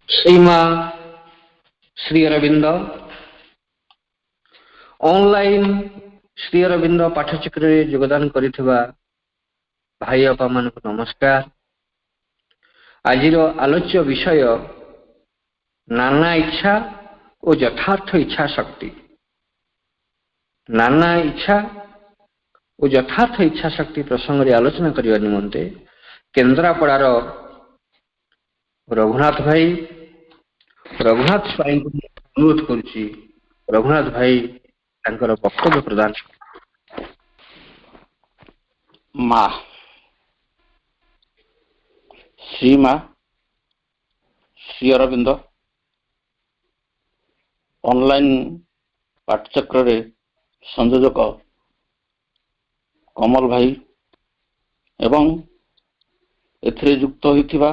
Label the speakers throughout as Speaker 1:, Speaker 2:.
Speaker 1: श्रीमा Shri Arvind online Shri Arvind पाठचक्र योगदान करिथिबा भाई अपा मान नमस्कार। आज आलोच्य विषय नाना इच्छा और यथार्थ इच्छा शक्ति। नाना इच्छा और यथार्थ इच्छा शक्ति प्रसंग रे आलोचना करने निमंते केन्द्रापड़ार रघुनाथ भाई स्वाई को अनुरोध करुच्ची। रघुनाथ भाई तांकर वक्तव्य प्रदान।
Speaker 2: माँ श्रीमा श्री अरविंद ऑनलाइन पाठचक्र रे संयोजक कमल भाई एवं एथिरे युक्त होइथिबा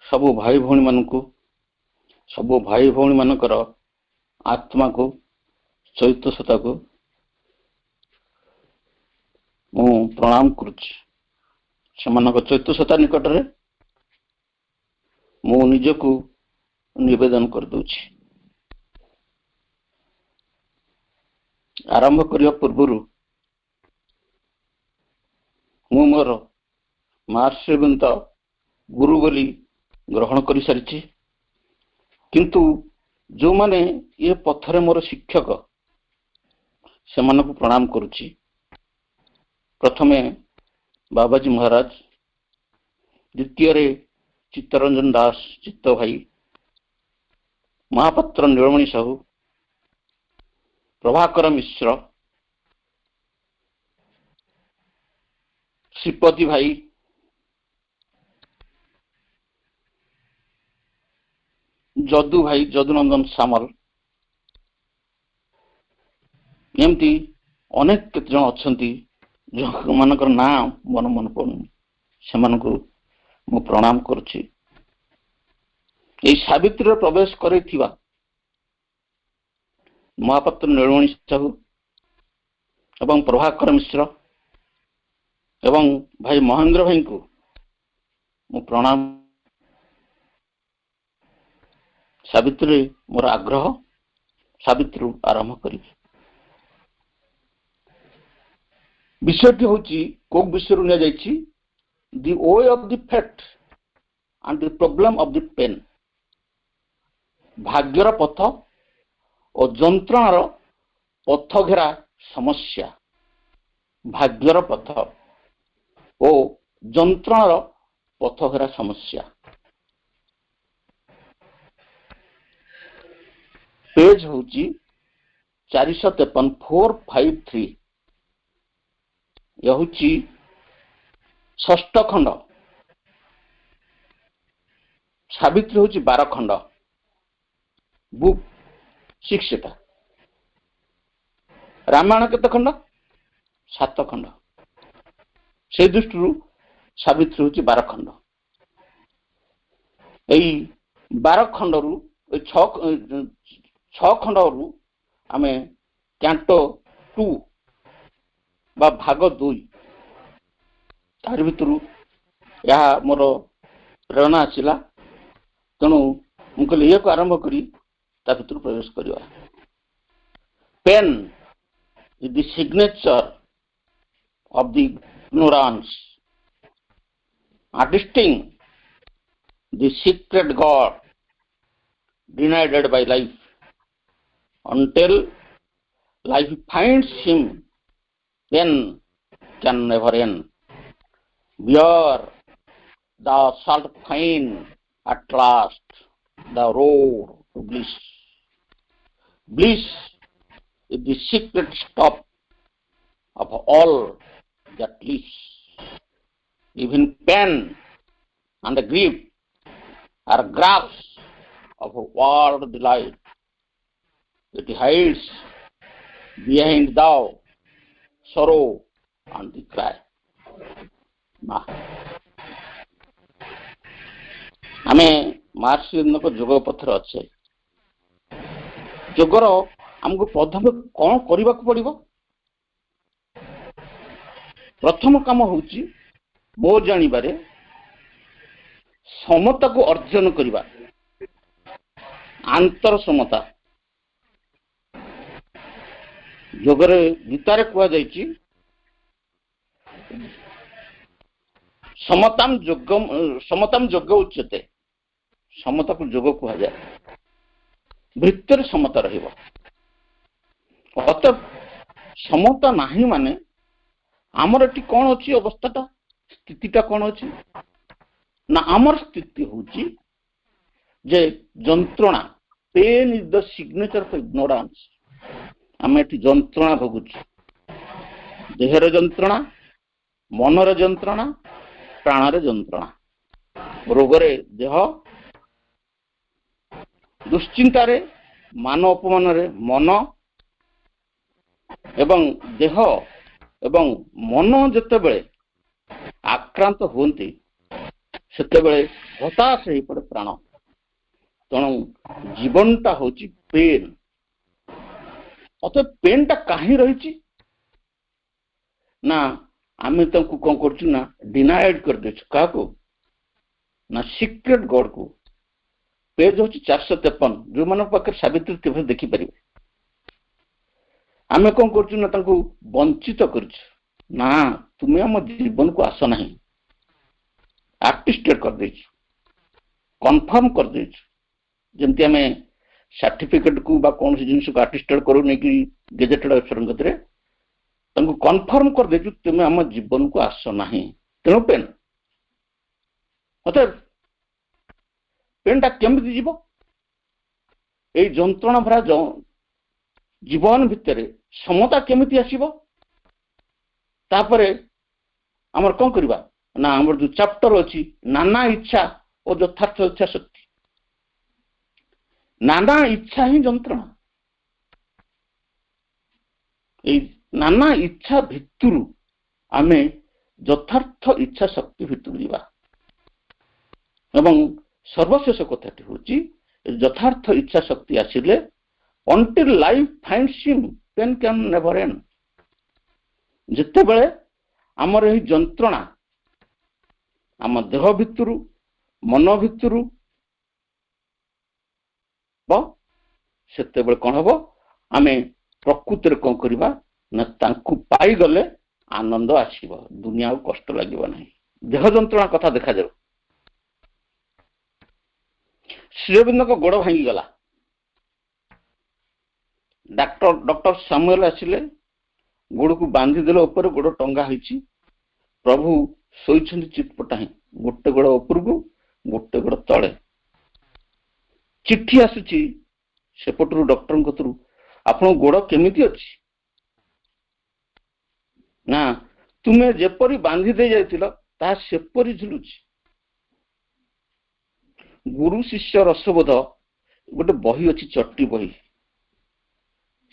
Speaker 2: सबु भाई भौणी मानकु सबु भाई भौणी मानकर आत्मा को चैतन्यता को मु प्रणाम करुछि। सेमानक चैतन्यता निकट रे मु निजको निवेदन कर दूछि। आरंभ करिया पूर्वरु मु मोर मार्श्रवंत गुरु बोली ग्रहण करि सारिछि, किंतु जो माने ये पथरे मोर शिक्षक सेमानक प्रणाम करुछि। प्रथमे बाबाजी महाराज, द्वितीय रे चित्तरंजन दास चित्त भाई, महापात्र नीलमणि साहू, प्रभाकर मिश्र, श्रीपति भाई, जदू भाई, जदुनंदन सामल, एमती अनेक केते जन अछंती जो मानकर नाम मन पड़ुनी सेमानकु मु प्रणाम करुछि। एई सावित्री प्रवेश करैथिबा महापात्र नीलमणि साहू एवं प्रभाकर मिश्र एवं भाई महेंद्र भाई को मु प्रणाम। सावित्री मोर आग्रह, सावित्री आरंभ करी। विषयटी होची को विषय नु जाईची the way of the fate and the problem of the pain. भाग्यर पथ और जंत्रणार पथ घेरा समस्या। भाग्यर पथ और जंत्रणार पथ घेरा समस्या। पेज होची 453 453। यह होची षष्ठ खंड। सावित्री होची 12 खंड। बुक 6 टा। रामायण केते खंड? 7 खंड। से दृष्टि सावित्री होची 12 खंड। एई 12 खंड रु 6 खंड रु आमे कैंटो 2 बा भाग 2 तार भितरु या मोर प्रेरणा आसिला, तेणु मुझे ये आरंभ करी ता भितर प्रवेश करिवा। Pain is the signature of the ignorance, attesting the secret God denied by life until life finds him, then can never end. Where thou shalt find at last the road to bliss. Bliss is the secret stop of all that lives. Even pain and grief are grasps of a world delight. It hides behind thou sorrow and the cry. आमे Marxism को जोग पथर अच्छे। जोगर हमको प्रथम कौन करने को पड़िबो? प्रथम काम होची मो जानिबारे समता को अर्जन करवा, आंतर समता जोगरे गीतारे कुआ जाइछि समताम जोग उच्यते, समता को जोग कुआ जाए, भितर समता रहिबो। अतः समता नाही माने आमर एटी कौन अच्छी अवस्थाटा स्थितिटा कौन अच्छी ना, आमर स्थिति होची जे जंत्रणा, pain is the signature of ignorance. आम एटी जंत्रणा भोगुच, देहर जंत्रणा, मनर जंत्रणा, प्राणर जंत्रणा। रोगरे देह, दुश्चिंतारे, मान अपमान रे मन एवं देह एवं मन जेतेबेले आक्रांत होती सेतेबेले हताश हो पड़े प्राण। तेणु जीवनटा होची पेन। अतः पेनटा कहीं रही ना, आम तक कौन कर ना डिनाइड कर देछु काको ना सीक्रेट गॉड को। पेज हूँ 453 जो मान पाखे सावित्री केवल देखिपर। आम कौन कर वंचित कर ना, तुम्हें आम जीवन को आस ना, आर्टिस्टेड कर कन्फर्म कर जमती आम सर्टिफिकेट को बा कौन जिन को आर्टिस्टेड करू नहीं कि गेजेटेड अफिसर गति कन्फर्म कर दे तुम्हें आम जीवन को आस ना। तेणु पेन अतः पेनटा केमती जीव ये जंत्रणा भरा जीवन भितर समता केमिति आसीबो। तापरे आमर कौन करवा ना, आमर जो चैप्टर अच्छी नाना इच्छा और यथार्थ इच्छा शक्ति, नाना इच्छा ही जंत्रणा। नाना इच्छा भितरु आमे यथार्थ इच्छा शक्ति भितरु जीवा। एवं सर्वशेष कथाटी होची यथार्थ इच्छा शक्ति आसिले until life finds him pain can never end। जिते बेले आमर यही जंत्रणा आम देह भितरु मन भितरु सेते बेले कौन हम आमे प्रकृति कौन करवा ना, तांकु पाई गले आनंद आसीबो, दुनिया को कष्ट लागिबो नहीं। देह जंत्रणा कथा देखा जाऊ। श्रीअरविंद को गोड़ भांगी गला, डॉक्टर सामुएल आसिले गोड़ को बांधी देले, ऊपर गोड़ टंगा होईची, प्रभु सोईछंती चितपटा, गोटे गोड़ ऊपर को गोटे गोड़ तले। चिट्ठी आसुची सेपटरू डॉक्टर कतरू, आपण गोड़ केमिति अछि ना, तुम्हें जेपरी बांधी दे जाइतिल ता सेपरी झुलुची। गुरु शिष्य रसबोध गोटे बही अच्छी चट्टी बही,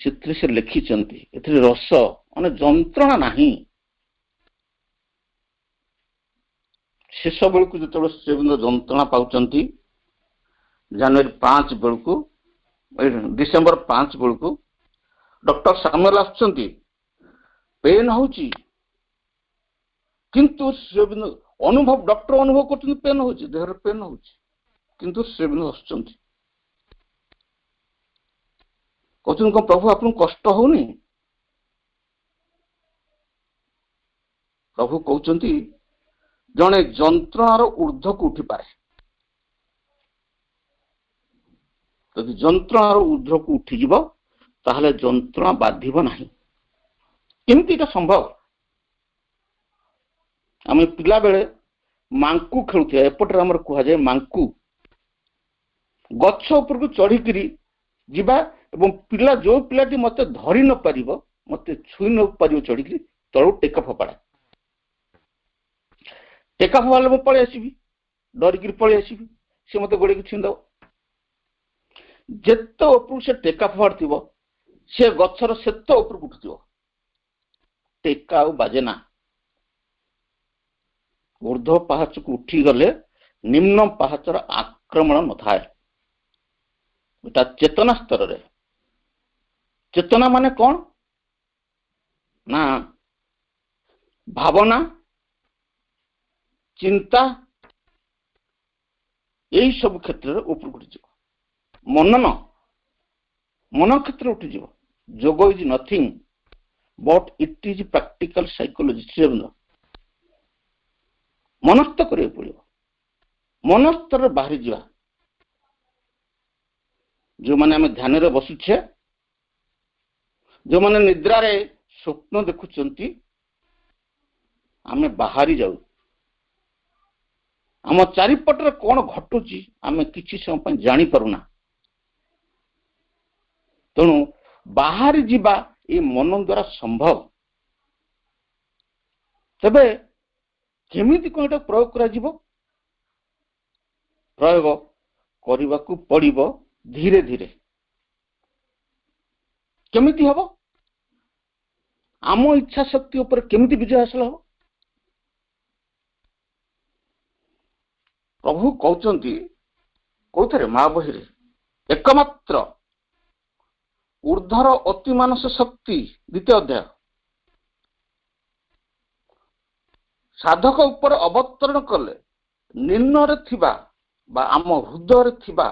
Speaker 2: से लिखिचंती एथिरे रस माने जंत्रणा नहीं। शेष बेलू जो श्रीअरविंद जंत्रणा पाउचंती जनवरी 5 बेलू, डिसेम्बर 5 बेलू डॉक्टर सामुएल आसुचंती, पेन होची किंतु श्रीअरविंद अनुभव, डॉक्टर अनुभव करते पेन होची, देहर पेन होची, किंतु श्रीअरविंद हसुचंती, कहते कौन प्रभु आपन कष्ट होनी। प्रभु कहते जड़े जंत्रणार ऊर्ध्व को उठी पाए, यदि जंत्रणार ऊर्ध्व को उठीज ताहले जंत्रणा बाधिब नहीं। केमती एटा संभव? आम पिला बेले मांकू खेलुथिया, एपटे आमर कह जाए मांकू, गछ उपर को चढ़ी जीवा एवं पिला जो पिलाटी मते धरी न पारिबो, मते छुई न पारिबो, चढ़ी तळु टेका फपाड़ा, टेका फपाड़े मु पळे आसीबी, डरिकी पळे आसीबी, से मते गोड़े छुईंदो। जेते उपर से टेका फपाड़थिबो से गछर सेते उपर उठुथिबो, टेका आ बाजेना। ऊर्ध्व पहाच को उठी गले निम्न पहाचर आक्रमण न थाए। चेतना स्तर रे, चेतना माने कौन ना, भावना, चिंता यही सब क्षेत्र में ऊपर उठिज मनन मन क्षेत्र उठिज yog is nothing but it is practical psychology मनस्थ करिया पड़िबो मनस्तर बाहरी जा जो माने आम ध्यान रे बसुछे जो माने निद्रा रे स्वप्न देखुचंती आमे बाहरी जाऊ आम चारिपटे कौन घटुची आमे किछि समय पर जानी परुना तेणु बाहरी जीवा ये मन द्वारा संभव तबे केमिति कोन प्रयोग करा जीवो प्रयोग करने को पड़िबो धीरे धीरे केमिति हबो आम इच्छा शक्ति ऊपर केमिति विजय हासिल हबो प्रभु कहउचंती कोथरे मा बही रे एकमात्र ऊर्ध्वर अति मानस शक्ति द्वितीय अध्याय साधक ऊपर अवतरण कले निम्न रे थिबा बा आम हृदय रे थिबा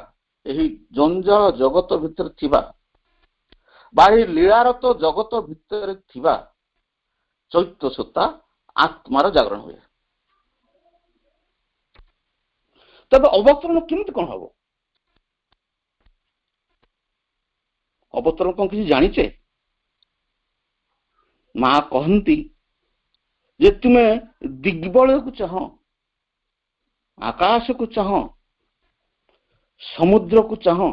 Speaker 2: एही जंजाल जगत भितर थिबा बा एही लीलारत जगत भितर थिबा चैत्य सत्ता आत्मार जागरण हुए तब अवतरण केमिति कोन हबो अवतरण कोन किसी जानिचे मां कहंती जे तुमे दिग्बलय को चाहो आकाश को चाहो समुद्र को चाहो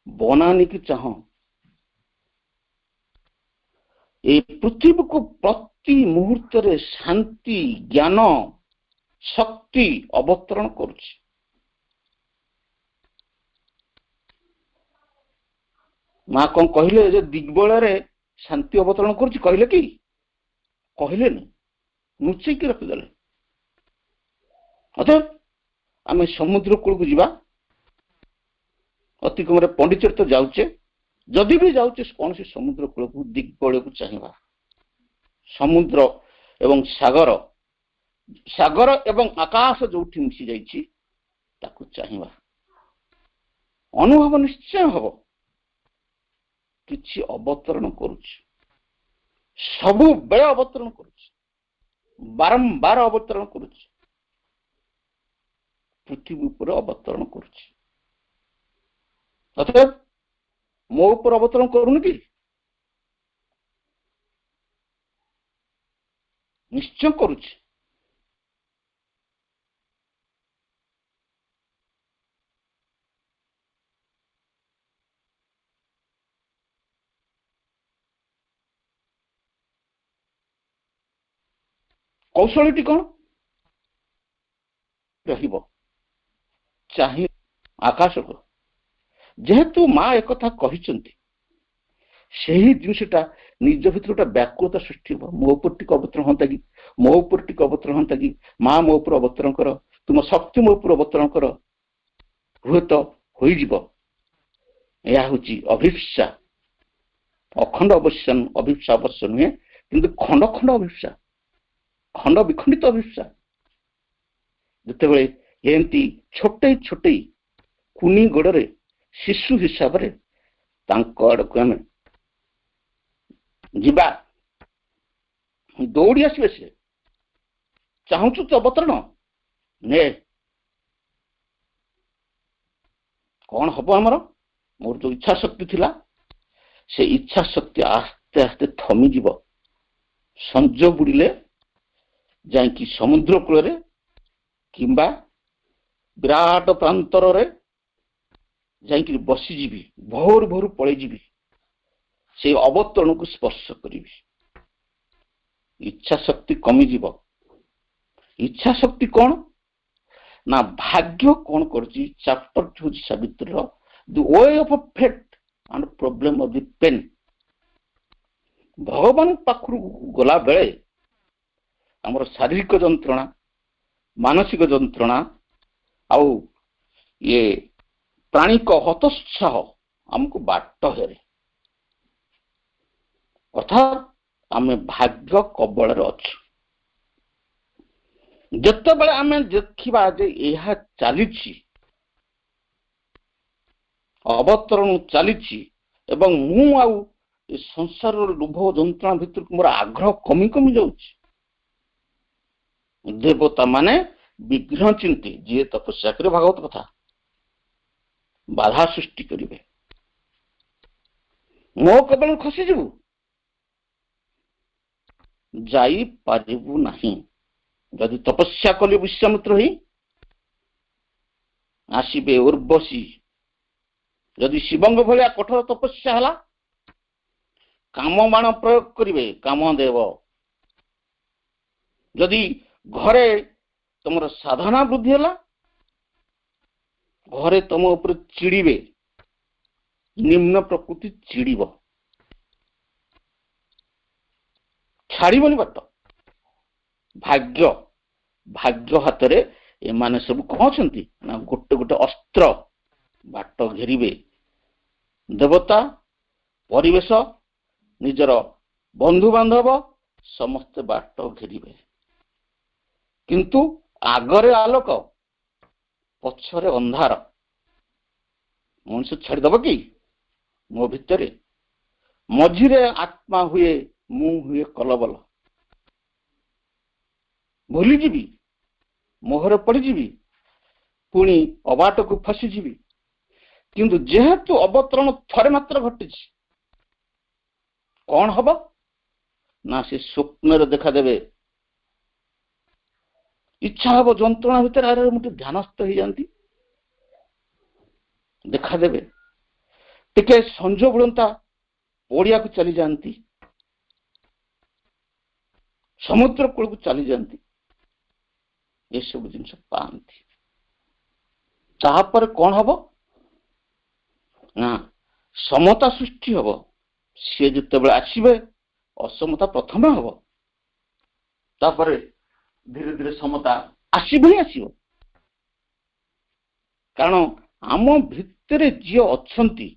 Speaker 2: बनानी की चाहो ये पृथ्वी को प्रति मुहूर्त रे शांति ज्ञान शक्ति अवतरण करुछि मां कौन कहले जे दिग्बलय रे शांति अवतरण करुछि कहले कि कहले न नुचै कि रखिदेले अतः आम समुद्र कूल को जीवा अति कम पंडिचेर तो जाऊचे जदि भी जाऊचे कौन सी समुद्र कूल को दिग्बलय को चाहिए समुद्र एवं सागर सागर एवं आकाश जो मिसी जाइछि ताकू चाहिए अनुभव निश्चय हम किछि अवतरण करुछि सबु बेले अवतरण करुछि बारंबार अवतरण करुछि पृथ्वी ऊपर अवतरण करुछि अतः मो ऊपर अवतरण करूनि कि निश्चय करुछि कौशलटी कौन रहिबो चाहिए आकाश को जेहेतु मां एक कथा कहिसंती सेही जिनसटा निज भितर गोटे व्याकुलता सृष्टि हो मो ऊपर टिक अवतरण होता कि मो ऊपर टिक अवतरण होता कि मां मो ऊपर अवतरण कर तुम शक्ति मो ऊपर अवतरण कर हुए तो होई जीवो या होची अभिप्सा अखंड अवश्यन अभिप्सा अवश्य नुहे किंतु खंड खंड अभिप्सा खंड विखंडित अभिप्सा जिते एमती छोटे छोटे कुनी गोड़े शिशु हिसाब से आड़क आम जीवा दौड़ी आसवे से चाहूचु तो अवतरण ने कौन हम आमर मोर जो इच्छा शक्ति थिला से इच्छा शक्ति आस्ते आस्ते थमीज संज बुड़े जाकि समुद्र कूल किंबा विराट प्रांतर रे जाकि बसीजी भोर भोर पलैजी से अवतरण को स्पर्श करी इच्छा शक्ति कमिज इच्छा शक्ति कौन ना भाग्य कौन कर chapter 2 Savitri the way of fate and problem of the pain भगवान पाखु गला बेले आमर शारीरिक जंत्रणा मानसिक जंत्रणा आउ ये प्राणिक हतोत्साह आमको बाट हेरे अर्थात आम भाग्य कबल अच्छु जिते बड़े आम देखा जे यह चली ଅବତରଣ ଚାଲିଛି ଏବଂ ମୁଁ ଆଉ ଏ ସଂସାରର ଲୋଭ ଯନ୍ତ୍ରଣା ଭିତରକୁ ମୋର ଆଗ୍ରହ କମି କମି ଯାଉଛି। ଦେବତା ମାନେ ବିଘ୍ନ ଚିନ୍ତି, ଯିଏ ତପସ୍ୟା କରିବେ, ଭାଗବତ କଥା, ବାଧା ସୃଷ୍ଟି କରିବେ, ମୋ କବଳରୁ ଖସିଯିବୁ, ଯାଇପାରିବୁ ନାହିଁ। ଯଦି ତପସ୍ୟା କଲି ବିଶ୍ୱାମିତ୍ର ହେଇ, ଆସିବେ ଉର୍ବଶୀ। ଯଦି ଶିବଙ୍କ ଭଳିଆ କଠୋର ତପସ୍ୟା ହେଲା, କାମବାଣ ପ୍ରୟୋଗ କରିବେ କାମଦେବ। ଯଦି ଘରେ ତମର ସାଧନା ବୃଦ୍ଧି ହେଲା, ଘରେ ତମ ଉପରେ ଚିଡ଼ିବେ, ନିମ୍ନ ପ୍ରକୃତି ଚିଡ଼ିବ, ଛାଡ଼ିବନି ବାଟ। ଭାଗ୍ୟ ହାତରେ ଏମାନେ ସବୁ କଣ ଅଛନ୍ତି ନା ଗୋଟେ ଗୋଟେ ଅସ୍ତ୍ର, ବାଟ ଘେରିବେ। ଦେବତା, ପରିବେଶ, ନିଜର ବନ୍ଧୁବାନ୍ଧବ ସମସ୍ତେ ବାଟ ଘେରିବେ, କିନ୍ତୁ ଆଗରେ ଆଲୋକ, ପଛରେ ଅନ୍ଧାର। ମଣିଷ ଛାଡ଼ିଦବ କି ମୋ ଭିତରେ? ମଝିରେ ଆତ୍ମା ହୁଏ, ମୁଁ ହୁଏ କଲବଲ, ଭୁଲିଯିବି, ମୋହରେ ପଡ଼ିଯିବି, ପୁଣି ଅବାଟକୁ ଫସିଯିବି। କିନ୍ତୁ ଯେହେତୁ ଅବତରଣ ଥରେ ମାତ୍ର ଘଟିଛି, କଣ ହବ ନା ସେ ସ୍ୱପ୍ନରେ ଦେଖାଦେବେ। ଇଚ୍ଛା ହବ ଯନ୍ତ୍ରଣା ଭିତରେ ଆରେ ମୁଁ ଟିକେ ଧ୍ୟାନସ୍ଥ ହେଇଯାନ୍ତି, ଦେଖାଦେବେ। ଟିକେ ସଞ୍ଜ ବୁଡ଼ନ୍ତା, ପଡ଼ିଆକୁ ଚାଲିଯାଆନ୍ତି, ସମୁଦ୍ର କୂଳକୁ ଚାଲିଯାଆନ୍ତି, ଏସବୁ ଜିନିଷ ପାଆନ୍ତି। ତାପରେ କଣ ହବ ନା ସମତା ସୃଷ୍ଟି ହବ। ସିଏ ଯେତେବେଳେ ଆସିବେ, ଅସମତା ପ୍ରଥମେ ହବ, ତାପରେ ଧୀରେ ଧୀରେ ସମତା ଆସିବ ହିଁ ଆସିବ। କାରଣ ଆମ ଭିତରେ ଯିଏ ଅଛନ୍ତି,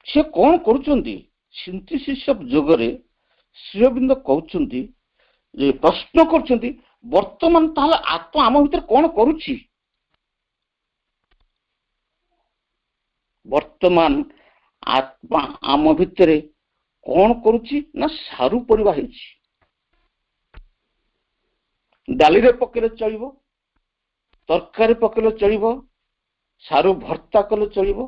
Speaker 2: ସେ କଣ କରୁଛନ୍ତି? ସିନ୍ଥେସିସ୍ ଅଫ୍ ଯୋଗରେ ଶ୍ରୀ ଅରବିନ୍ଦ କହୁଛନ୍ତି, ଯେ ପ୍ରଶ୍ନ କରୁଛନ୍ତି, ବର୍ତ୍ତମାନ ତାହେଲେ ଆତ୍ମା ଆମ ଭିତରେ କଣ କରୁଛି? ବର୍ତ୍ତମାନ ଆତ୍ମା ଆମ ଭିତରେ କଣ କରୁଛି ନା ସାରୁ ପରିବା ହେଇଛି। ଡାଲିରେ ପକେଇଲେ ଚଳିବ, ତରକାରୀ ପକେଇଲେ ଚଳିବ, ସାରୁ ଭର୍ତ୍ତା କଲେ ଚଳିବ,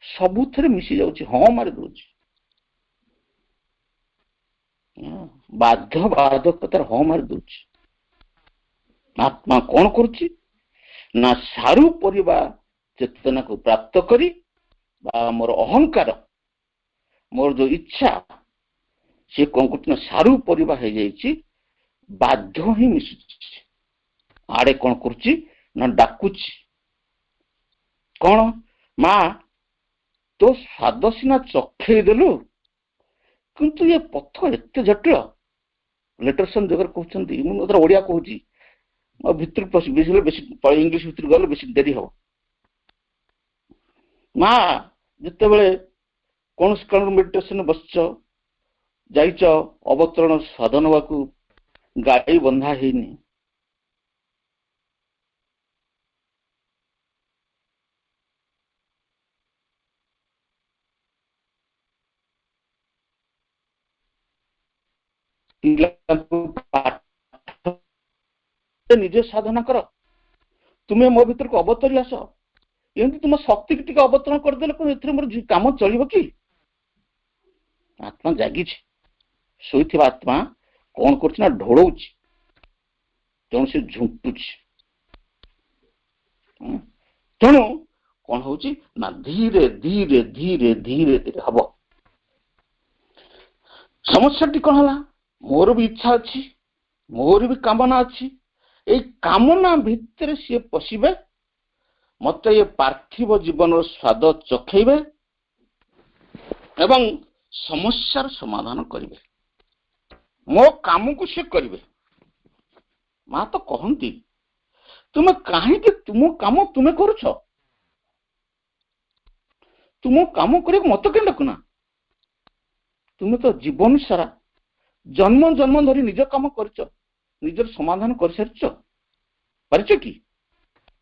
Speaker 2: ସବୁଥିରେ ମିଶି ଯାଉଛି, ହଁ ମାରି ଦଉଛି। ବାଧ୍ୟବାଧକତାର ହଁ ମାରି ଦଉଛି। ଆତ୍ମା କଣ କରୁଛି ନା ସାରୁ ପରିବା ଚେତନାକୁ ପ୍ରାପ୍ତ କରି, ବା ମୋର ଅହଙ୍କାର, ମୋର ଯୋଉ ଇଚ୍ଛା, ସେ କଣ କରୁଛି ନା ସାରୁ ପରିବା ହେଇଯାଇଛି, ବାଧ୍ୟ ହିଁ ମିଶୁଛି। ଆଡେ କଣ କରୁଛି ନା ଡାକୁଛି, କଣ ମା ତୋ ସ୍ୱାଦ ସିନା ଚଖେଇ ଦେଲୁ, କିନ୍ତୁ ଏ ପଥ ଏତେ ଜଟିଳ। ଲେଟରସନ୍ ଯୋଗରେ କହୁଛନ୍ତି, ମୁଁ ଓଡିଆ କହୁଛି, ଭିତରକୁ ବେଶୀ ଇଂଲିଶ ଭିତରକୁ ଗଲେ ବେଶୀ ଡେରି ହବ। ମା ଯେତେବେଳେ କୌଣସି କାରଣରୁ ମେଡିଟେସନ ବସିଛ, ଯାଇଛ ଅବତରଣ ସ୍ୱାଦ ନେବାକୁ, ଗାଈ ବନ୍ଧା ହେଇନି, ନିଜେ ସାଧନା କର, ତୁମେ ମୋ ଭିତରକୁ ଅବତରି ଆସ। ଏମିତି ତୁମ ଶକ୍ତିକୁ ଟିକେ ଅବତରଣ କରିଦେଲେ କଣ ଏଥିରେ ମୋର କାମ ଚଳିବ କି? ଆତ୍ମା ଜାଗିଛି। ଶୋଇଥିବା ଆତ୍ମା କଣ କରୁଛି ନା ଢୋଳଉଛି, ତେଣୁ ସେ ଝୁଣ୍ଟୁଛି। ତେଣୁ କଣ ହଉଛି ନା ଧୀରେ ଧୀରେ ଧୀରେ ଧୀରେ ଧୀରେ ହବ। ସମସ୍ୟାଟି କଣ ହେଲା? ମୋର ବି ଇଚ୍ଛା ଅଛି, ମୋର ବି କାମନା ଅଛି। ଏଇ କାମନା ଭିତରେ ସିଏ ପଶିବେ, ମତେ ଏ ପାର୍ଥିବ ଜୀବନର ସ୍ୱାଦ ଚଖେଇବେ ଏବଂ ସମସ୍ୟାର ସମାଧାନ କରିବେ। ମୋ କାମକୁ ସେ କରିବେ। ମା ତ କହନ୍ତି, ତୁମେ କାହିଁକି ତୁମ କାମ ତୁମେ କରୁଛ? ତୁମ କାମ କରିବାକୁ ମତେ କେମିତି ଡାକୁନା? ତୁମେ ତ ଜୀବନ ସାରା ଜନ୍ମ ଜନ୍ମ ଧରି ନିଜ କାମ କରିଛ, ନିଜର ସମାଧାନ କରିସାରିଛ, ପାରିଛ କି?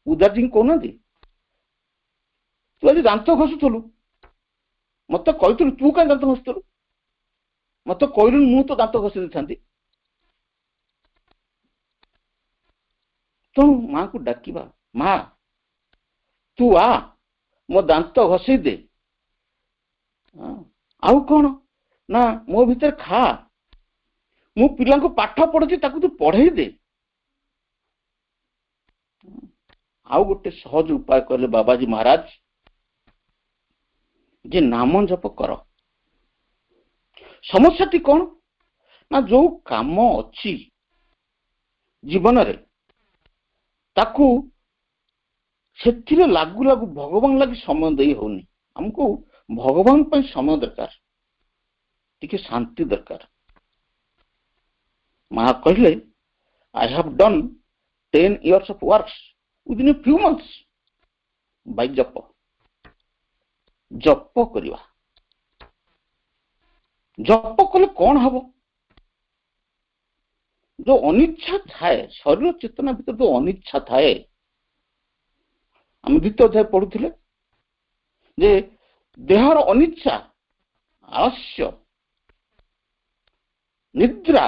Speaker 2: ଉଦାରଜୀ କହୁନାହାନ୍ତି, ତୁ ଆଜି ଦାନ୍ତ ଘଷୁଥିଲୁ, ମତେ କହିଥିଲୁ ତୁ କାହିଁ ଦାନ୍ତ ଘଷୁଥିଲୁ, ମତେ କହିଲୁନି ମୁଁ ତ ଦାନ୍ତ ଘଷି ଦେଇଥାନ୍ତି। ତେଣୁ ମାକୁ ଡାକିବା, ମା ତୁ ଆ ମୋ ଦାନ୍ତ ଘଷେଇ ଦେ। ଆଉ କଣ ନା ମୋ ଭିତରେ ଖା, ମୁଁ ପିଲାଙ୍କୁ ପାଠ ପଢୁଛି ତାକୁ ତୁ ପଢେଇ ଦେ। ଆଉ ଗୋଟେ ସହଜ ଉପାୟ କହିଲେ ବାବାଜୀ ମହାରାଜ, ଯେ ନାମ ଜପ କର। ସମସ୍ୟାଟି କଣ ନା ଯୋଉ କାମ ଅଛି ଜୀବନରେ ତାକୁ ସେଥିରେ ଲାଗୁ ଲାଗୁ ଭଗବାନ ଲାଗି ସମୟ ଦେଇ ହଉନି। ଆମକୁ ଭଗବାନ ପାଇଁ ସମୟ ଦରକାର, ଟିକେ ଶାନ୍ତି ଦରକାର। ମା କହିଲେ I have done 10 years of works within a few months by ଜପ। ଜପ କରିବା, ଜପ କଲେ କଣ ହବ? ଯୋଉ ଅନିଚ୍ଛା ଥାଏ, ଶରୀର ଚେତନା ଭିତରେ ଯୋଉ ଅନିଚ୍ଛା ଥାଏ, ଆମେ ଦ୍ୱିତୀୟ ଅଧ୍ୟାୟ ପଢୁଥିଲେ ଯେ ଦେହର ଅନିଚ୍ଛା, ଆଳସ୍ୟ, ନିଦ୍ରା,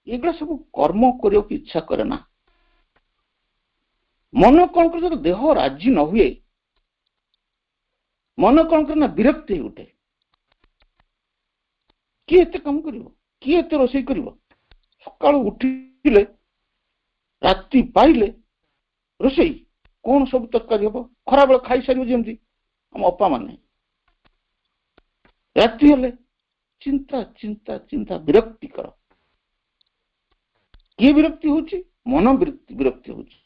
Speaker 2: ଏଗୁଡ଼ା ସବୁ କର୍ମ କରିବାକୁ ଇଚ୍ଛା କରେ ନା। ମନ କଣ କରେ, ଯଦି ଦେହ ରାଜି ନ ହୁଏ ମନ କଣ କରେ ନା ବିରକ୍ତି ହେଇ ଉଠେ। କିଏ ଏତେ କାମ କରିବ, କିଏ ଏତେ ରୋଷେଇ କରିବ? ସକାଳୁ ଉଠିଲେ ରାତି ପାଇଲେ ରୋଷେଇ, କଣ ସବୁ ତରକାରୀ ହବ? ଖରାବେଳେ ଖାଇସାରିବ ଯେମିତି ଆମ ଅପା ମାନେ, ରାତି ହେଲେ ଚିନ୍ତା ଚିନ୍ତା ଚିନ୍ତା, ବିରକ୍ତିକର। କିଏ ବିରକ୍ତି ହଉଛି? ମନ ବିରକ୍ତି ହଉଛି।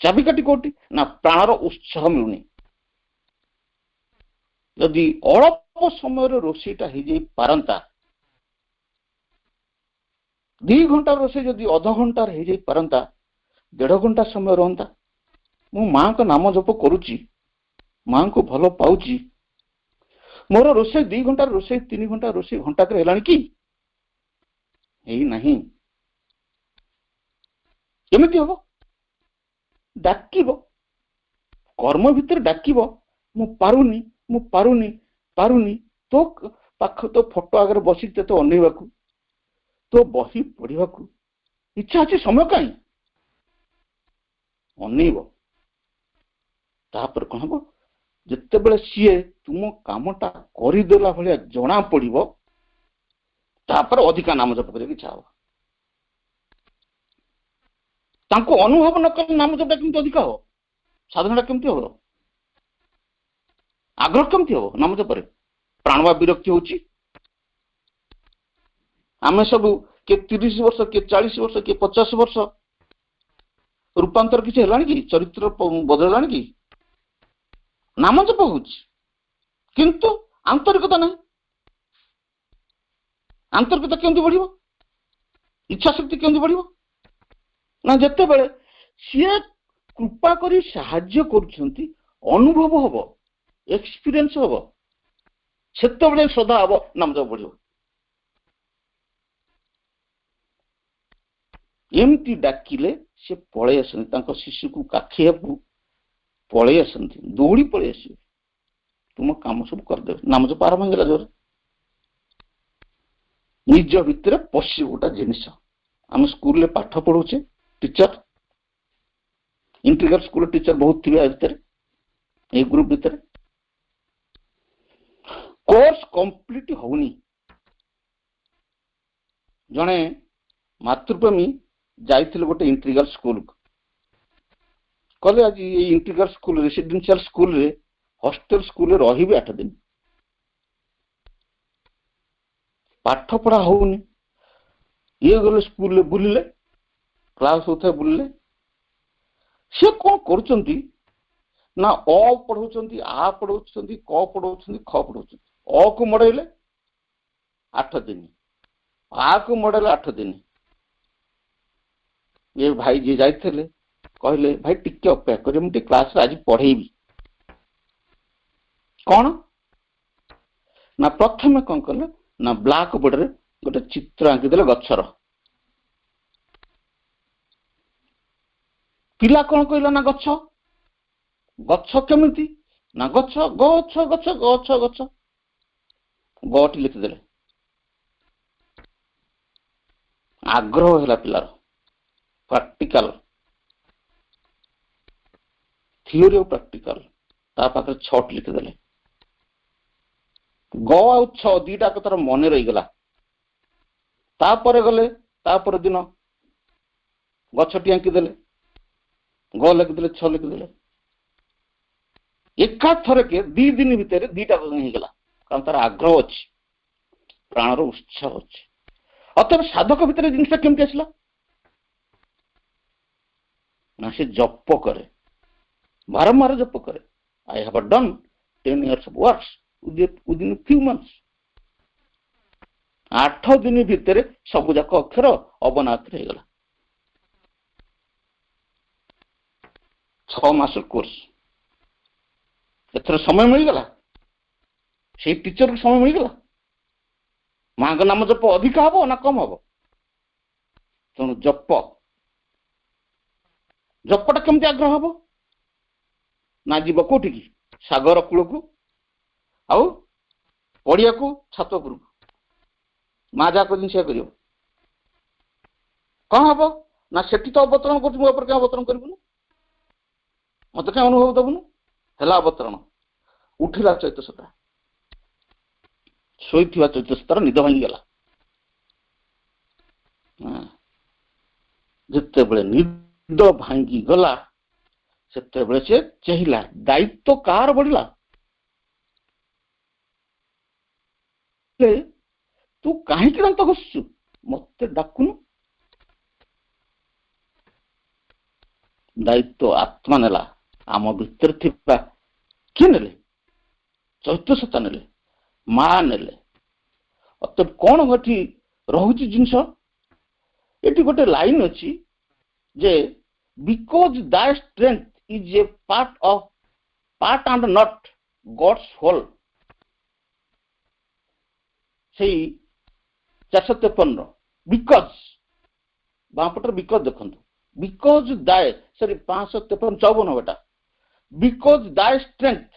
Speaker 2: ଚାବିକାଠି କୋଉଠି ନା ପ୍ରାଣର ଉତ୍ସାହ ମିଳୁନି। ଯଦି ଅଳ୍ପ ସମୟରେ ରୋଷେଇଟା ହେଇଯାଇ ପାରନ୍ତା, 2 ଘଣ୍ଟା ରୋଷେଇ ଯଦି ଅଧଘଣ୍ଟାରେ ହେଇଯାଇ ପାରନ୍ତା, 1.5 ଘଣ୍ଟା ସମୟ ରହନ୍ତା। ମୁଁ ମାଙ୍କ ନାମ ଜପ କରୁଛି, ମାଙ୍କୁ ଭଲ ପାଉଛି, ମୋର ରୋଷେଇ 2 ଘଣ୍ଟାର ରୋଷେଇ 3 ଘଣ୍ଟା ରୋଷେଇ ଘଣ୍ଟାକରେ ହେଲାଣି କି? ହେଇ ନାହିଁ। କେମିତି ହବ? ଡାକିବ, କର୍ମ ଭିତରେ ଡାକିବ, ମୁଁ ପାରୁନି, ମୁଁ ପାରୁନି, ପାରୁନି। ତୋ ପାଖ, ତୋ ଫଟୋ ଆଗରେ ବସିକି ତୋତେ ଅନେଇବାକୁ, ତୋ ବହି ପଢିବାକୁ ଇଚ୍ଛା ଅଛି, ସମୟ କାହିଁ? ଅନେଇବ। ତାପରେ କଣ ହବ? ଯେତେବେଳେ ସିଏ ତୁମ କାମଟା କରିଦେଲା ଭଳିଆ ଜଣା ପଡିବ, ତାପରେ ଅଧିକା ନାମ ଜପ କରିବାକୁ ଇଚ୍ଛା ହବ। ତାଙ୍କୁ ଅନୁଭବ ନ କଲେ ନାମ ଜପଟା କେମିତି ଅଧିକା ହବ? ସାଧନାଟା କେମିତି ହବ? ଆଗ୍ରହ କେମିତି ହବ ନାମ ଜପରେ? ପ୍ରାଣବା ବିରକ୍ତି ହଉଛି। ଆମେ ସବୁ କିଏ 30 ବର୍ଷ, କିଏ 40 ବର୍ଷ, କିଏ 50 ବର୍ଷ, ରୂପାନ୍ତର କିଛି ହେଲାଣି କି? ଚରିତ୍ର ବଦଳିଲାଣି କି? ନାମ ଜପ ହଉଛି କିନ୍ତୁ ଆନ୍ତରିକତା ନାହିଁ। ଆନ୍ତରିକତା କେମିତି ବଢିବ? ଇଚ୍ଛା ଶକ୍ତି କେମିତି ବଢିବ? ନା ଯେତେବେଳେ ସିଏ କୃପା କରି ସାହାଯ୍ୟ କରୁଛନ୍ତି, ଅନୁଭବ ହବ, ଏକ୍ସପିରିଏନ୍ସ ହବ, ସେତେବେଳେ ଶ୍ରଦ୍ଧା ହବ, ନାମ ଜପ ବଢିବ। ଏମିତି ଡାକିଲେ ସେ ପଳେଇ ଆସନ୍ତି, ତାଙ୍କ ଶିଶୁକୁ କାଖେଇବାକୁ ପଳେଇ ଆସନ୍ତି, ଦୌଡ଼ି ପଳେଇ ଆସିବେ, ତୁମ କାମ ସବୁ କରିଦେବେ। ନାମ ଜପ ଆରମ୍ଭ ହେଇଗଲା ଜୋରେ। ନିଜ ଭିତରେ ପଶିବ ଗୋଟେ ଜିନିଷ। ଆମେ ସ୍କୁଲରେ ପାଠ ପଢୁଛେ, ଟିଚର, ଇଣ୍ଟିଗ୍ରାଲ ସ୍କୁଲ ଟିଚର ବହୁତ ଥିବେ ଆ ଭିତରେ, ଏଇ ଗ୍ରୁପ ଭିତରେ। କୋର୍ସ କମ୍ପ୍ଲିଟ ହଉନି। ଜଣେ ମାତୃପ୍ରେମୀ ଯାଇଥିଲେ ଗୋଟେ ଇଣ୍ଟିଗ୍ରାଲ ସ୍କୁଲକୁ, କହିଲେ ଆଜି ଏଇ ଇଣ୍ଟିଗ୍ରାଲ ସ୍କୁଲ, ରେସିଡେନ୍ସିଆଲ ସ୍କୁଲରେ, ହଷ୍ଟେଲ ସ୍କୁଲରେ ରହିବେ 8 ଦିନ। ପାଠ ପଢା ହଉନି। ଇଏ ଗଲେ ସ୍କୁଲରେ ବୁଲିଲେ, କ୍ଲାସ ହଉଥାଏ ବୁଲିଲେ। ସେ କଣ କରୁଛନ୍ତି ନା ଅ ପଢଉଛନ୍ତି, ଆ ପଢଉଛନ୍ତି, କ ପଢଉଛନ୍ତି, ଖ ପଢଉଛନ୍ତି। ଅ କୁ ମଡେଇଲେ 8 ଦିନ, ଆ କୁ ମଡେଇଲେ 8 ଦିନ। ଏ ଭାଇ ଯିଏ ଯାଇଥିଲେ କହିଲେ, ଭାଇ ଟିକେ ଅପେକ୍ଷା କରିବେ, ମୁଁ ଟିକେ କ୍ଲାସରେ ଆଜି ପଢେଇବି। କଣ ନା ପ୍ରଥମେ କଣ କଲେ ନା ବ୍ଲାକ ବୋର୍ଡରେ ଗୋଟେ ଚିତ୍ର ଆଙ୍କିଦେଲେ ଗଛର। ପିଲା କଣ କହିଲା ନା ଗଛ। ଗଛ କେମିତି? ନା ଗଛ ଗଛ ଗଛ ଗଛ ଗଛ ଗଟି ଲେଖିଦେଲେ। ଆଗ୍ରହ ହେଲା ପିଲାର, ପ୍ରାକ୍ଟିକାଲ ଥିଓରି ଆଉ ପ୍ରାକ୍ଟିକାଲ, ତା ପାଖରେ 6ଟି ଲେଖିଦେଲେ। ଗ ଆଉ 6 ଦିଟା ତାର ମନେ ରହିଗଲା। ତାପରେ ଗଲେ ତାପରେ ଦିନ ଗଛଟି ଆଙ୍କିଦେଲେ, ଗ ଲେଖିଦେଲେ 6 ଲେଖିଦେଲେ। ଏକାଥରକେ 2 ଦିନ ଭିତରେ 2ଟା ହେଇଗଲା, କାରଣ ତାର ଆଗ୍ରହ ଅଛି, ପ୍ରାଣର ଉତ୍ସାହ ଅଛି। ଅତଏବ ସାଧକ ଭିତରେ ଜିନିଷ କେମିତି ଆସିଲା ନା ସେ ଜପ କରେ, ବାରମ୍ବାର ଜପ କରେ। I have done 10 years of works within a few months। 8 ଦିନ ଭିତରେ ସବୁ ଯାକ ଅକ୍ଷର ଅବନାଥରେ ହେଇଗଲା। 6 ମାସ କୋର୍ସ। ଏଥର ସମୟ ମିଳିଗଲା, ସେଇ ଟିଚରକୁ ସମୟ ମିଳିଗଲା। ମାଙ୍କ ନାମ ଜପ ଅଧିକ ହବ ନା କମ ହବ? ତେଣୁ ଜପଟା କେମିତି ଆଗ୍ରହ ହବ ନା ଯିବ କୋଉଠିକି? ସାଗର କୂଳକୁ ଆଉ ପଡିଆକୁ, ଛାତ ଉପରକୁ। ମା ଯାହା କରିନି ସେୟା କରିବ। କଣ ହବ ନା ସେଠି ତ ଅବତରଣ କରୁଛୁ, ମୋ ଉପରେ କାହିଁ ଅବତରଣ କରିବୁନି? ମତେ କାହିଁ ଅନୁଭବ ଦବୁନି? ହେଲା ଅବତରଣ। ଉଠିଲା ଚୈତସତା, ଶୋଇଥିବା ଚୈତସତାର ନିଦ ଭାଙ୍ଗିଗଲା। ଯେତେବେଳେ ନିଦ ଭାଙ୍ଗିଗଲା ସେତେବେଳେ ସେ ଚାହିଁଲା। ଦାୟିତ୍ୱ କାହାର ବଢିଲା? ତୁ କାହିଁକି ଦାନ୍ତ ଘଷୁଛୁ, ମତେ ଡାକୁନୁ। ଦାୟିତ୍ୱ ଆତ୍ମା ନେଲା। ଆମ ଭିତରେ ଥିବା କିଏ ନେଲେ? ଚୈତସତା ନେଲେ, ମା ନେଲେ। ଅତଏବ କଣ ଏଠି ରହୁଛି ଜିନିଷ? ଏଠି ଗୋଟେ ଲାଇନ ଅଛି ଯେ because thy strength is a part and not God's whole। ସେଇ 453 because, ବାଁପଟରେ because ଦେଖନ୍ତୁ, because thy 553 ବେଟା, because thy strength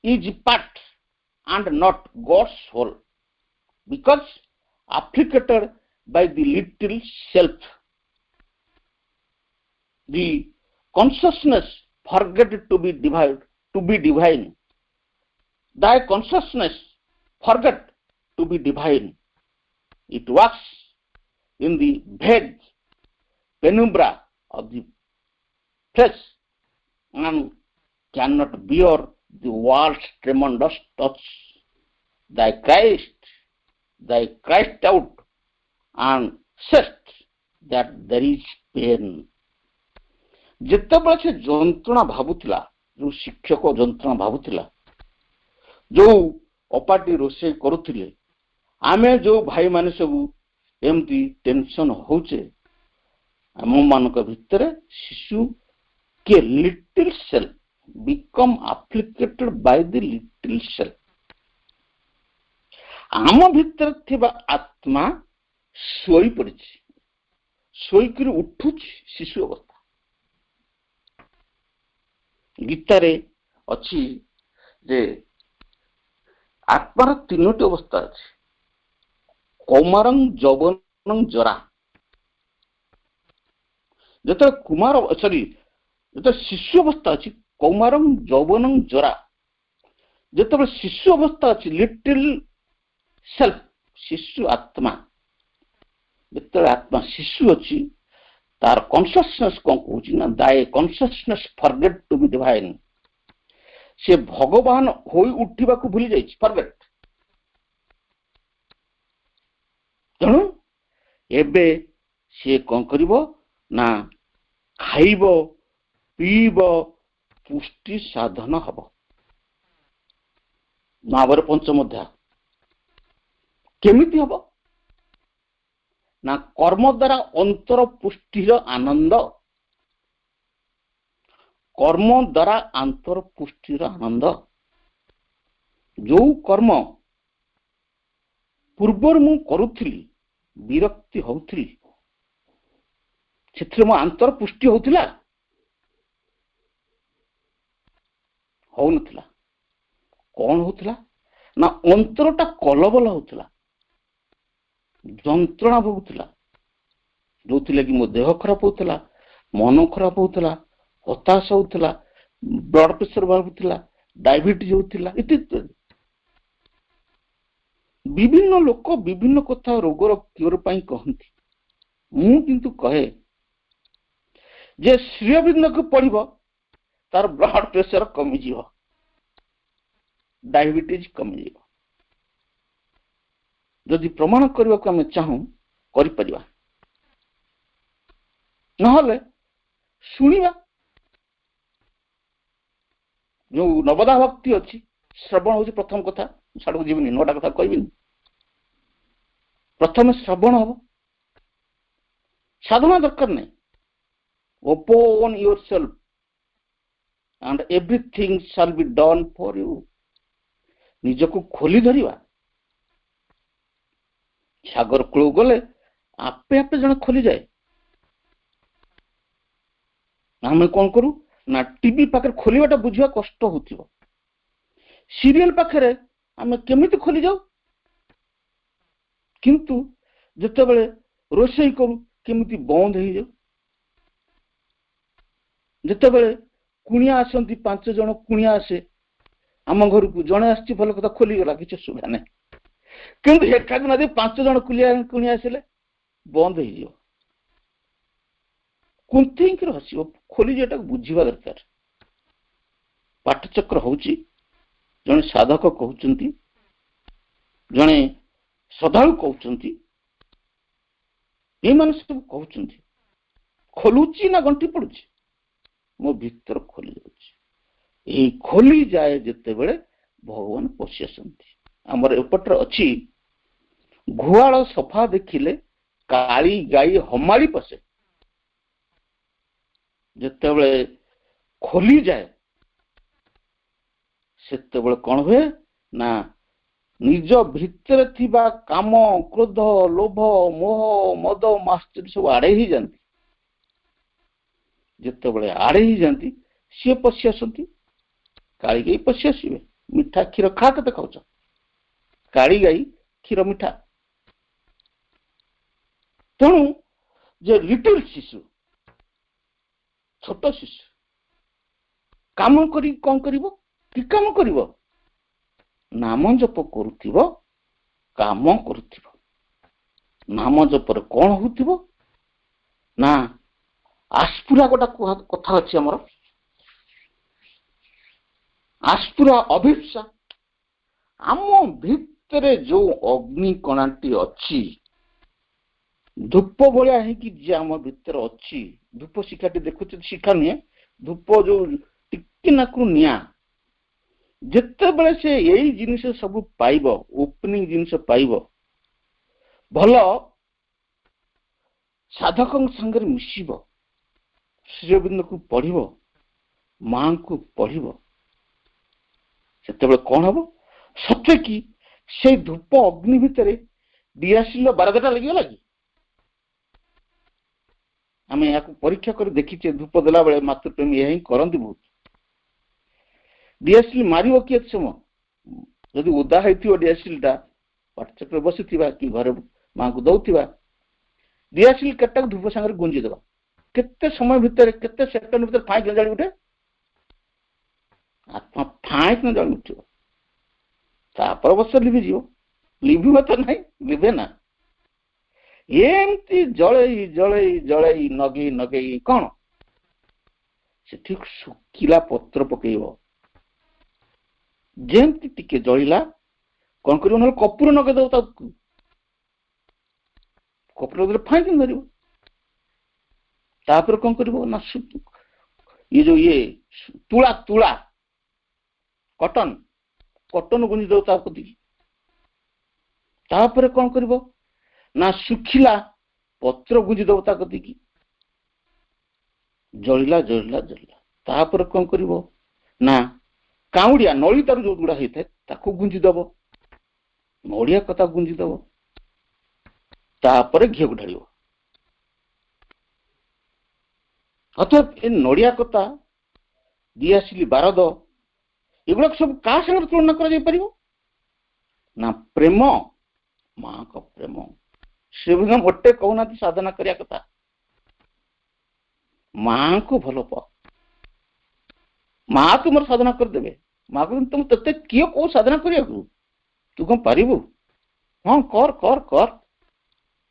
Speaker 2: is part and not God's whole, because afflicted by the little self, the consciousness forget to be divine, thy consciousness forget to be divine, it works in the vague penumbra of the flesh and cannot bear the world's tremendous touch. Thy Christ out and said that there is pain। ଯେତେବେଳେ ସେ ଯନ୍ତ୍ରଣା ଭାବୁଥିଲା, ଯୋଉ ଶିକ୍ଷକ ଯନ୍ତ୍ରଣା ଭାବୁଥିଲା, ଯୋଉ ଅପାଟି ରୋଷେଇ କରୁଥିଲେ, ଆମେ ଯୋଉ ଭାଇମାନେ ସବୁ ଏମିତି ଟେନସନ ହଉଛେ, ଆମ ମାନଙ୍କ ଭିତରେ ଶିଶୁ କିଏ? Little self become afflicted by the little self। ଆମ ଭିତରେ ଥିବା ଆତ୍ମା ଶୋଇ ପଡିଛି, ଶୋଇକିରି ଉଠୁଛି ଶିଶୁ ଅବସ୍ଥା। ଗୀତାରେ ଅଛି ଯେ ଆତ୍ମାର 3ଟି ଅବସ୍ଥା ଅଛି। କୌମାରଂ ଯୌବନଂ ଜରା। ଯେତେବେଳେ ଶିଶୁ ଅବସ୍ଥା ଅଛି କୌମାରଂ ଯୌବନଂ ଜରା। ଯେତେବେଳେ ଶିଶୁ ଅବସ୍ଥା ଅଛି ଲିଟିଲ ସେଲ୍ଫ, ଶିଶୁ ଆତ୍ମା, ଯେତେବେଳେ ଆତ୍ମା ଶିଶୁ ଅଛି ତାର କନସିୟସନେସ୍ କଣ କହୁଛି ନା ଦାଏ କନସିୟସନେସ୍ ଫରଗେଟ୍ ଟୁ ବି ଡିଭାଇନ୍। ସେ ଭଗବାନ ହୋଇ ଉଠିବାକୁ ଭୁଲି ଯାଇଛି, ଫରଗେଟ୍। ତେଣୁ ଏବେ ସିଏ କଣ କରିବ ନା ଖାଇବ, ପିଇବ, ପୁଷ୍ଟି ସାଧନ ହବ। ମହାଭାରତ 5ମ ଅଧ୍ୟାୟ। କେମିତି ହବ ନା କର୍ମ ଦ୍ୱାରା ଅନ୍ତର ପୁଷ୍ଟିର ଆନନ୍ଦ। କର୍ମ ଦ୍ୱାରା ଆନ୍ତର ପୁଷ୍ଟିର ଆନନ୍ଦ। ଯୋଉ କର୍ମ ପୂର୍ବରୁ ମୁଁ କରୁଥିଲି, ବିରକ୍ତି ହଉଥିଲି, ସେଥିରେ ମୋ ଆନ୍ତର ପୁଷ୍ଟି ହଉଥିଲା? ହଉନଥିଲା। कौन होता ना अंतरटा कलबल होता, जंत्रणा भोगुला, जो कि मो देह खराब होता, मन खराब होता, हताश होता, ब्लड प्रेशर बाढ़ुला, डायबिटीज होता इत्यादि। विभिन्न लोक विभिन्न कथा रोगर क्योर कहती। मु किंतु कहे जे श्रीअरविंद को पढ़िब तार ब्लड प्रेशर कमिज, डायबिटीज कमिज। जदि प्रमाण करने को आम चाहूँ करिपरिबा, नहले शुणिबा। जो नवदा भक्ति अच्छी श्रवण हूँ प्रथम कथा, साड़ू जीवनी 9टा कथा कहबी। प्रथम श्रवण हम, साधना दरकार नहीं। Open yourself and everything shall be done for you. निजको खोली धरिबा। सागर कूल गले आपे आपे जन खोली जाए। आम कौन करूँ ना टीवी पाखे खोलवाटा बुझा कष्ट हो, सीरियल पाखे आम केमिति खोली जाऊ, किंतु जिते बड़े रोषे करू केमिति बंद हो जाऊ। जिते बड़े कुणिया आसती 5 जन कुणिया आसे आम घर को, जड़े आसी भल कथा खोलीगला किसी सुविधा नहीं, किंतु एका दिन 5 जन कुणिया आसिले बंद हो कुंथी हसब। खोली जाटा बुझा दरकार। पाठचक्र हूँ जड़े साधक कहते, जड़े श्रद्धालु कहते, ये मान सब कहते खोलुची ना गंठी पड़ुची, मो भीतर खोली जाए। खोली जाए जिते बड़े भगवान पशि आसती। आमर एपटर अच्छी गुहाल सफा देखिले काली गाई हमारी पशे। जिते बड़े खोली जाए सेते बड़े कौन हुए ना निज भितर थिबा काम, क्रोध, लोभ, मोह, मद, माश्चर्य सब आड़े ही जाती। जिते बड़े आड़े ही जाती सी पशि आसती। काली गाई पशि आसवे। मिठा क्षीर खा के खाऊ, काली गाई क्षीर मिठा। तेणु जे लिटिल शिशु, छोट शिशु काम करी कौन करिवो, कि काम करिवो नाम जप करुथिवो, काम करुथिवो। नाम जपर कौन होथिवो ना आस्पुरा गोटा कथा अच्छी आमर, आस्पुरा अभिप्सा। आम भितरे जो अग्नि कणाटी अच्छी धूप भाया है आम भितर अच्छी। धूप शिखाटी देखुचे, शिखा नुहे धूप जो टिके नाकू निया, जिते बड़े से यही जिनिस सब पाइब, ओपनिंग जिनिस पाइब, भल साधक संगे मिशिब, श्रीअरविंद को पढ़िब, मां को पढ़िब, सेते कौन हम सत्य कि से धूप अग्नि भितर दियासिल 12टा लगे कि आम या परीक्षा कर देखीचे। धूप देला बेले मातृप्रेमी यही करती बहुत। दियासिल मारिब कि समय जदि उदा होती दियासिलटा पाठचक्र बसी कि घरे मां को दौथिबा, दियासिल केटा धूप सांगे गुंजीदेवा। केते समय भितर केते सेकेंड भितर फाइक न जानी उठे, आत्मा फाइक न जानी उठो, तापर अवश्य लिभिज। लिभिब तो ना लिभे ना, एमती जड़ई जड़ई जड़ई नगई नगई कौन से ठीक सुखिला पत्र पकेब। जेमती टिके जलिला कौन कर ना कपूर नगे दो, कपूर फाइक धर। तापर कौन कर ना ये जो ये तुला तुला कटन कटन गुंजी दो ताकती। तापर कौन कर ना सुखिला पत्र गुंजी दब ता कदी की जलिला जलिला जलिला। तापर कौन कर ना काउड़िया नली तार जो गुड़ा होता है ताको गुंजी दब, नड़िया कथा गुंजी दब, तापर घी को ढाल। अतएव ए नड़िया कथा दियासिली बारद ଏଗୁଡାକ ସବୁ କାହା ସାଙ୍ଗରେ ତୁଳନା କରାଯାଇ ପାରିବ ନା ପ୍ରେମ, ମାଙ୍କ ପ୍ରେମ। ଶ୍ରୀବିଘ୍ନ ମୋଟେ କହୁନାହାନ୍ତି ସାଧନା କରିବା କଥା, ମାଙ୍କୁ ଭଲ ପାଅ, ମା ତୁମର ସାଧନା କରିଦେବେ। ମା କହୁଛନ୍ତି ତମେ ତତେ କିଏ କୋଉ ସାଧନା କରିବାକୁ, ତୁ କଣ ପାରିବୁ? ହଁ କର କର କର।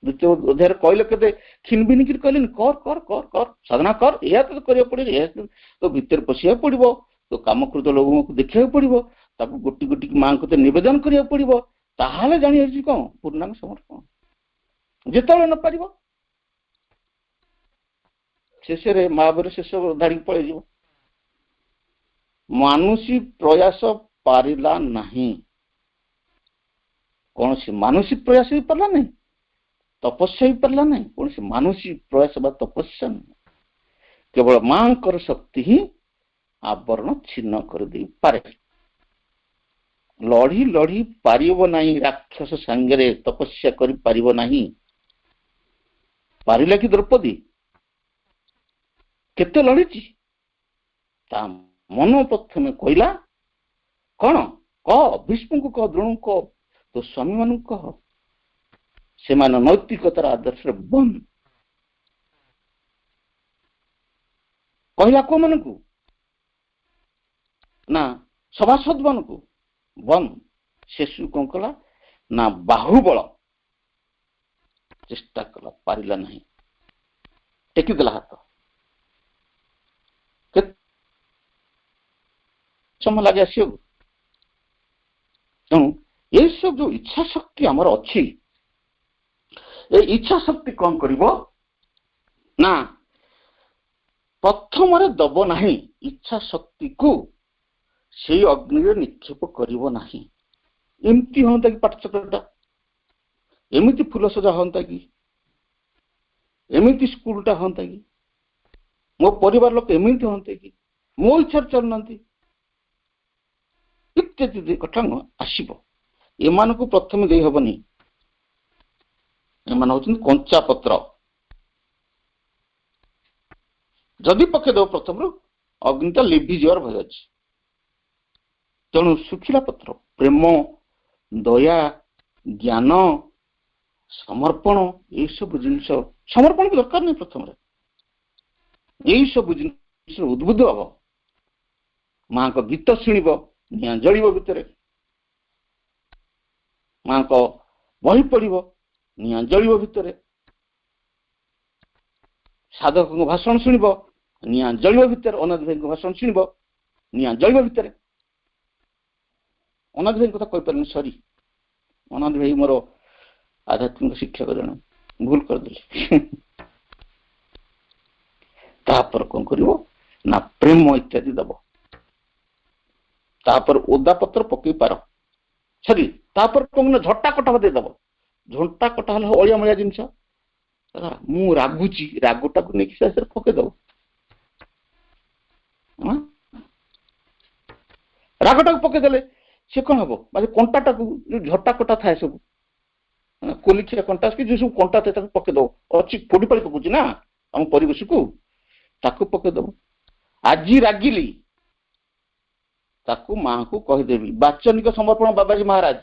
Speaker 2: ଦ୍ୱିତୀୟ ଅଧ୍ୟାୟରେ କହିଲେ କେତେ ଖିନବିନି କରି କହିଲେନି, କର କର କର କର ସାଧନା କର, ଏହା ତ କରିବାକୁ ପଡିବ, ଏହା ତ ଭିତରେ ପଶିବାକୁ ପଡିବ, ତ କାମକୃତ ଲୋକଙ୍କୁ ଦେଖିବାକୁ ପଡିବ, ତାକୁ ଗୋଟି ଗୋଟି ମାଙ୍କ ନିବେଦନ କରିବାକୁ ପଡିବ, ତାହେଲେ ଜାଣିଯାଇଛି କଣ ପୂର୍ଣ୍ଣାଙ୍ଗ ସମର୍ପଣ। ଯେତେବେଳେ ନ ପାରିବ ଶେଷରେ ମହାବୀର ଶେଷ ଧାଡ଼ିକି ପଳେଇଯିବ, ମାନୁଷୀ ପ୍ରୟାସ ପାରିଲା ନାହିଁ। କୌଣସି ମାନୁଷୀ ପ୍ରୟାସ ହେଇପାରିଲା ନାହିଁ, ତପସ୍ୟା ହେଇପାରିଲା ନାହିଁ, କୌଣସି ମାନୁଷୀ ପ୍ରୟାସ ବା ତପସ୍ୟା ନାହିଁ। କେବଳ ମାଙ୍କର ଶକ୍ତି ହିଁ ଆବରଣ ଛିନ୍ନ କରିଦେଇପାରେ। ଲଢି ଲଢି ପାରିବ ନାହିଁ ରାକ୍ଷସ ସାଙ୍ଗରେ, ତପସ୍ୟା କରିପାରିବ ନାହିଁ। ପାରିଲା କି ଦ୍ରୌପଦୀ? କେତେ ଲଢିଛି। ତା ମନ ପ୍ରଥମେ କହିଲା କଣ, କହ ଭୀଷ୍ମଙ୍କୁ କହ, ଦ୍ରୋଣଙ୍କୁ କହ, ତୋ ସ୍ୱାମୀ ମାନଙ୍କୁ କହ, ସେମାନେ ନୈତିକତାର ଆଦର୍ଶରେ ବନ୍ଦ। କହିଲା କୋଉମାନଙ୍କୁ ନା ସଭାସଦ ମାନଙ୍କୁ ବନ୍ଦ। ଶେଷୁ କଣ କଲା ନା ବାହୁବଳ ଚେଷ୍ଟା କଲା, ପାରିଲା ନାହିଁ, ଟେକିଦେଲା ହାତ। କେତେ ସମୟ ଲାଗେ ଆସିବାକୁ? ତେଣୁ ଏସବୁ ଯୋଉ ଇଚ୍ଛା ଶକ୍ତି ଆମର ଅଛି, এই ଇଚ୍ଛା ଶକ୍ତି କଣ କରିବ ନା ପ୍ରଥମରେ ଦବ ନାହିଁ, ଇଚ୍ଛା ଶକ୍ତିକୁ ସେଇ ଅଗ୍ନିରେ ନିକ୍ଷେପ କରିବ ନାହିଁ। ଏମିତି ହୁଅନ୍ତା କି ପାଠଚକ୍ରଟା, ଏମିତି ଫୁଲ ସଜା ହୁଅନ୍ତା କି, ଏମିତି ସ୍କୁଲଟା ହୁଅନ୍ତା କି, ମୋ ପରିବାର ଲୋକ ଏମିତି ହୁଅନ୍ତେ କି, ମୋ ଇଚ୍ଛାରେ ଚାଲୁନାହାନ୍ତି, ଇତ୍ୟାଦି କଥା ଆସିବ। ଏମାନଙ୍କୁ ପ୍ରଥମେ ଦେଇ ହବନି, ଏମାନେ ହଉଛନ୍ତି କଞ୍ଚା ପତ୍ର। ଯଦି ପକେଇଦବ ପ୍ରଥମରୁ ଅଗ୍ନିଟା ଲିଭିଯିବାର ଭୟ ଅଛି। ତେଣୁ ଶୁଖିଲା ପତ୍ର ପ୍ରେମ, ଦୟା, ଜ୍ଞାନ, ସମର୍ପଣ, ଏଇସବୁ ଜିନିଷ, ସମର୍ପଣ ବି ଦରକାର ନାହିଁ ପ୍ରଥମରେ, ଏଇସବୁ ଜିନିଷ ଉଦ୍ବୁଦ୍ଧ ହବ। ମାଙ୍କ ଗୀତ ଶୁଣିବ, ନିଆଁ ଜଳିବ ଭିତରେ, ମାଙ୍କ ବହି ପଢିବ, ନିଆଁ ଜଳିବ ଭିତରେ, ସାଧକଙ୍କ ଭାଷଣ ଶୁଣିବ, ନିଆଁ ଜଳିବ ଭିତରେ, ଅନାଥ ଭାଇଙ୍କ ଭାଷଣ ଶୁଣିବ, ନିଆଁ ଜଳିବ ଭିତରେ। ଅନାଥ ଭାଇଙ୍କ କଥା କହିପାରିନି, ସରି, ଅନାଥ ଭାଇ ମୋର ଆଧ୍ୟାତ୍ମିକ ଶିକ୍ଷକ ଜଣେ, ଭୁଲ କରିଦେଲି। ତାପରେ କଣ କରିବ ନା ପ୍ରେମ ଇତ୍ୟାଦି ଦବ। ତାପରେ ଓଦା ପତ୍ର ପକେଇ ପାର, ସରି, ତାପରେ କଣ ନା ଝଟା କଟା ଦେଇଦବ। ଝଣ୍ଟା କଟା ହେଲେ ଅଳିଆ ମଳିଆ ଜିନିଷ, ମୁଁ ରାଗୁଛି, ରାଗଟାକୁ ନେଇକି ଶେଷରେ ପକେଇଦବ। ରାଗଟାକୁ ପକେଇଦେଲେ ସେ କଣ ହବ, ମାନେ କଣ୍ଟାଟାକୁ ଝଟା କଟା ଥାଏ ସବୁ, କୋଲିଖିଆ କଣ୍ଟା କି ଯୋଉ ସବୁ କଣ୍ଟା ଥାଏ ତାକୁ ପକେଇଦବ। ଅଛି ଫୋଡି ପାଳି ପକଉଛି ନା ଆମ ପରିବେଶକୁ, ତାକୁ ପକେଇଦବ। ଆଜି ରାଗିଲି, ତାକୁ ମାଙ୍କୁ କହିଦେବି, ବାଚନିକ ସମର୍ପଣ ବାବାଜୀ ମହାରାଜ,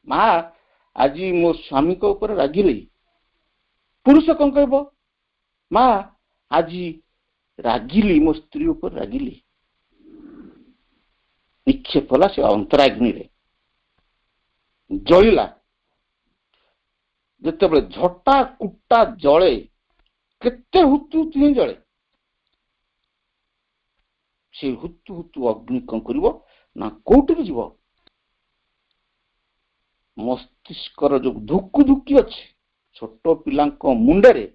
Speaker 2: ମା ଆଜି ମୋ ସ୍ୱାମୀଙ୍କ ଉପରେ ରାଗିଲି। ପୁରୁଷ କଣ କହିବ, ମା ଆଜି ରାଗିଲି, ମୋ ସ୍ତ୍ରୀ ଉପରେ ରାଗିଲି। ନିକ୍ଷେପ ହେଲା ସେ ଅନ୍ତରାଗ୍ନିରେ, ଜଳିଲା। ଯେତେବେଳେ ଝଟା କୁଟା ଜଳେ, କେତେ ହୁତୁ ହୁତୁ ହିଁ ଜଳେ। ସେ ହୁତୁ ହୁତୁ ଅଗ୍ନି କଣ କରିବ ନା କୋଉଠିକି ଯିବ, ମସ୍ତିଷ୍କର ଯୋଉ ଧୁକୁ ଧୁକି ଅଛି, ଛୋଟ ପିଲାଙ୍କ ମୁଣ୍ଡରେ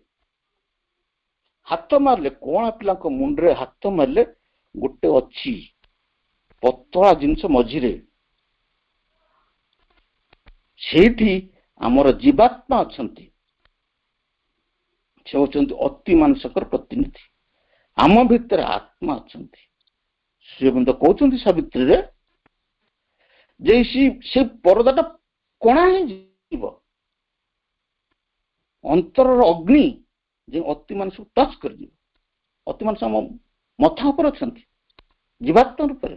Speaker 2: ହାତ ମାରିଲେ, କଣା ପିଲାଙ୍କ ମୁଣ୍ଡରେ ହାତ ମାରିଲେ ଗୋଟେ ଅଛି ପତଳା ଜିନିଷ ମଝିରେ, ସେଇଠି ଆମର ଜୀବାତ୍ମା ଅଛନ୍ତି। ସେ ହଉଛନ୍ତି ଅତି ମାନସକର ପ୍ରତିନିଧି। ଆମ ଭିତରେ ଆତ୍ମା ଅଛନ୍ତି। ଶ୍ରୀମନ୍ତ କହୁଛନ୍ତି ସାବିତ୍ରୀରେ ଯେ ସେ ପରଦାଟା କଣା ହେଇଯିବ, ଅନ୍ତରର ଅଗ୍ନି ଯେ ଅତି ମାନସକୁ ଟଚ୍ କରିଯିବ। ଅତି ମାନସ ଆମ ମଥା ଉପରେ ଅଛନ୍ତି, ଜୀବାତ୍ମା ରୂପରେ।